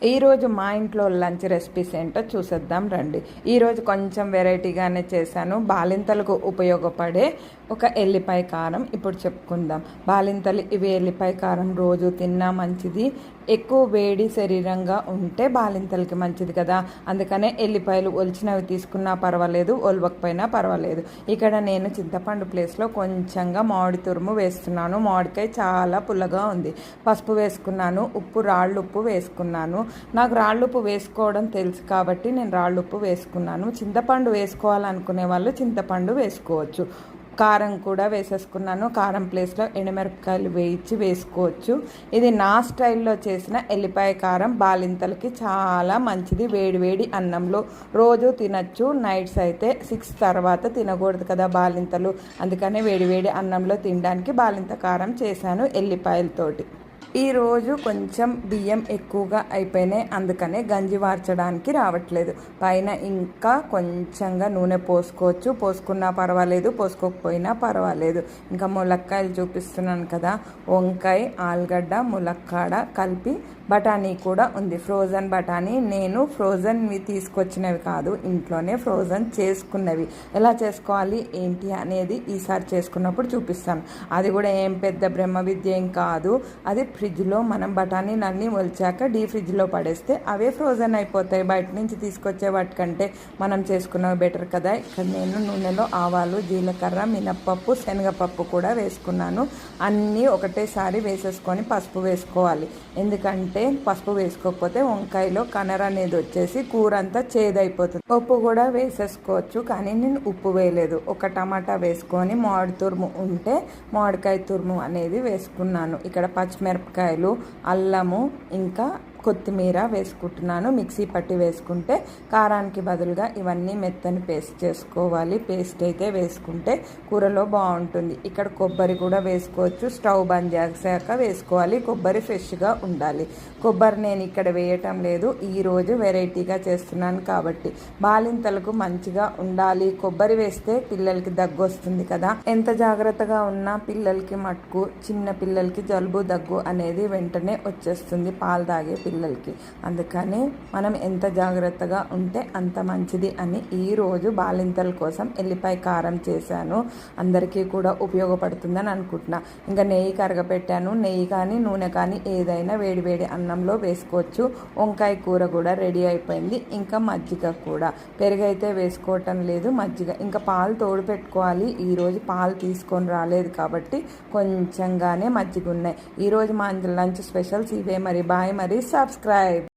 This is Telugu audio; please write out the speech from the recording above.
ఈరోజు మా ఇంట్లో లంచ్ రెసిపీస్ ఏంటో చూసేద్దాం రండి. ఈరోజు కొంచెం వెరైటీగానే చేశాను. బాలింతలకు ఉపయోగపడే ఒక ఎల్లిపాయ కారం ఇప్పుడు చెప్పుకుందాం. బాలింతలు ఇవి ఎల్లిపాయ కారం రోజు తిన్నా మంచిది. ఎక్కువ వేడి శరీరంగా ఉంటే బాలింతలకి మంచిది కదా, అందుకనే ఎల్లిపాయలు ఒలిచినవి తీసుకున్నా పర్వాలేదు, ఒలవకపోయినా పర్వాలేదు. ఇక్కడ నేను చింతపండు ప్లేస్లో కొంచెంగా మామిడి తురుము వేస్తున్నాను. మామిడికాయ చాలా పుల్లగా ఉంది. పసుపు వేసుకున్నాను, రాళ్ళుప్పు వేసుకున్నాను. నాకు రాళ్ళుప్పు వేసుకోవడం తెలుసు కాబట్టి నేను రాళ్ళుప్పు వేసుకున్నాను. చింతపండు వేసుకోవాలనుకునే వాళ్ళు చింతపండు వేసుకోవచ్చు. కారం కూడా వేసేసుకున్నాను. కారం ప్లేస్లో ఎండుమిరపకాయలు వేయించి వేసుకోవచ్చు. ఇది నా స్టైల్లో చేసిన ఎల్లిపాయ కారం బాలింతలకి చాలా మంచిది. వేడి అన్నంలో రోజు తినచ్చు. నైట్స్ అయితే 6 తర్వాత తినకూడదు కదా బాలింతలు, అందుకనే వేడి అన్నంలో తినడానికి బాలింత కారం చేశాను ఎల్లిపాయలతోటి. ఈరోజు కొంచెం బియ్యం ఎక్కువగా అయిపోయినాయి, అందుకనే గంజి వార్చడానికి రావట్లేదు. పైన ఇంకా కొంచెంగా నూనె పోసుకోవచ్చు, పోసుకున్నా పర్వాలేదు, పోసుకోకపోయినా పర్వాలేదు. ఇంకా ములక్కాయలు చూపిస్తున్నాను కదా, వంకాయ, ఆలుగడ్డ, ములక్కాడ కలిపి బఠానీ కూడా ఉంది. ఫ్రోజన్ బఠానీ. నేను ఫ్రోజన్వి తీసుకొచ్చినవి కాదు, ఇంట్లోనే ఫ్రోజన్ చేసుకున్నవి. ఎలా చేసుకోవాలి ఏంటి అనేది ఈసారి చేసుకున్నప్పుడు చూపిస్తాను. అది కూడా ఏం పెద్ద బ్రహ్మ విద్య ఏం కాదు. అది ఫ్రిడ్జ్లో మనం బఠానీలన్నీ ఒలిచాక ఫ్రిడ్జ్లో పడేస్తే అవే ఫ్రోజన్ అయిపోతాయి. బయట నుంచి తీసుకొచ్చే వాటికంటే మనం చేసుకున్నవి బెటర్ కదా. ఇక్కడ నేను నూనెలో ఆవాలు, జీలకర్ర, మినప్పప్పు, శనగపప్పు కూడా వేసుకున్నాను. అన్నీ ఒకటేసారి వేసేసుకొని పసుపు వేసుకోవాలి. ఎందుకంటే పసుపు వేసుకోకపోతే వంకాయలో కనర్ అనేది వచ్చేసి కూర అంతా చేదైపోతుంది. ఉప్పు కూడా వేసేసుకోవచ్చు, కానీ నేను ఉప్పు వేయలేదు. ఒక టమాటా వేసుకొని మామిడి తురుము ఉంటే మామిడికాయ తురుము అనేది వేసుకున్నాను. ఇక్కడ పచ్చిమిరపకాయలు, అల్లము, ఇంకా కొత్తిమీర వేసుకుంటున్నాను. మిక్సీ పట్టి వేసుకుంటే కారానికి బదులుగా ఇవన్నీ మెత్తని పేస్ట్ చేసుకోవాలి. పేస్ట్ అయితే వేసుకుంటే కూరలో బాగుంటుంది. ఇక్కడ కొబ్బరి కూడా వేసుకోవచ్చు. స్టవ్ బంద్ చేశాక వేసుకోవాలి. కొబ్బరి ఫ్రెష్గా ఉండాలి. కొబ్బరి నేను ఇక్కడ వేయటం లేదు, ఈరోజు వెరైటీగా చేస్తున్నాను కాబట్టి. బాలింతలకు మంచిగా ఉండాలి. కొబ్బరి వేస్తే పిల్లలకి దగ్గు వస్తుంది కదా. ఎంత జాగ్రత్తగా ఉన్నా పిల్లలకి మటుకు, చిన్న పిల్లలకి జలుబు దగ్గు అనేది వెంటనే వచ్చేస్తుంది పాలు తాగే పిల్లలకి. అందుకని మనం ఎంత జాగ్రత్తగా ఉంటే అంత మంచిది అని ఈరోజు బాలింతల కోసం ఎల్లిపాయ కారం చేశాను. అందరికీ కూడా ఉపయోగపడుతుందని అనుకుంటున్నా. ఇంకా నెయ్యి కరగపెట్టాను. నెయ్యి కానీ నూనె కానీ ఏదైనా వేడి అన్నంలో వేసుకోవచ్చు. వంకాయ కూర కూడా రెడీ అయిపోయింది. ఇంకా మజ్జిగ కూడా. పెరుగైతే వేసుకోవటం లేదు, మజ్జిగ. ఇంకా పాలు తోడు పెట్టుకోవాలి. ఈరోజు పాలు తీసుకొని రాలేదు కాబట్టి కొంచెంగానే మజ్జిగ ఉన్నాయి. ఈరోజు మా లంచ్ స్పెషల్స్ ఇవే. మరి బాయ్, మరి సబ్స్క్రైబ్.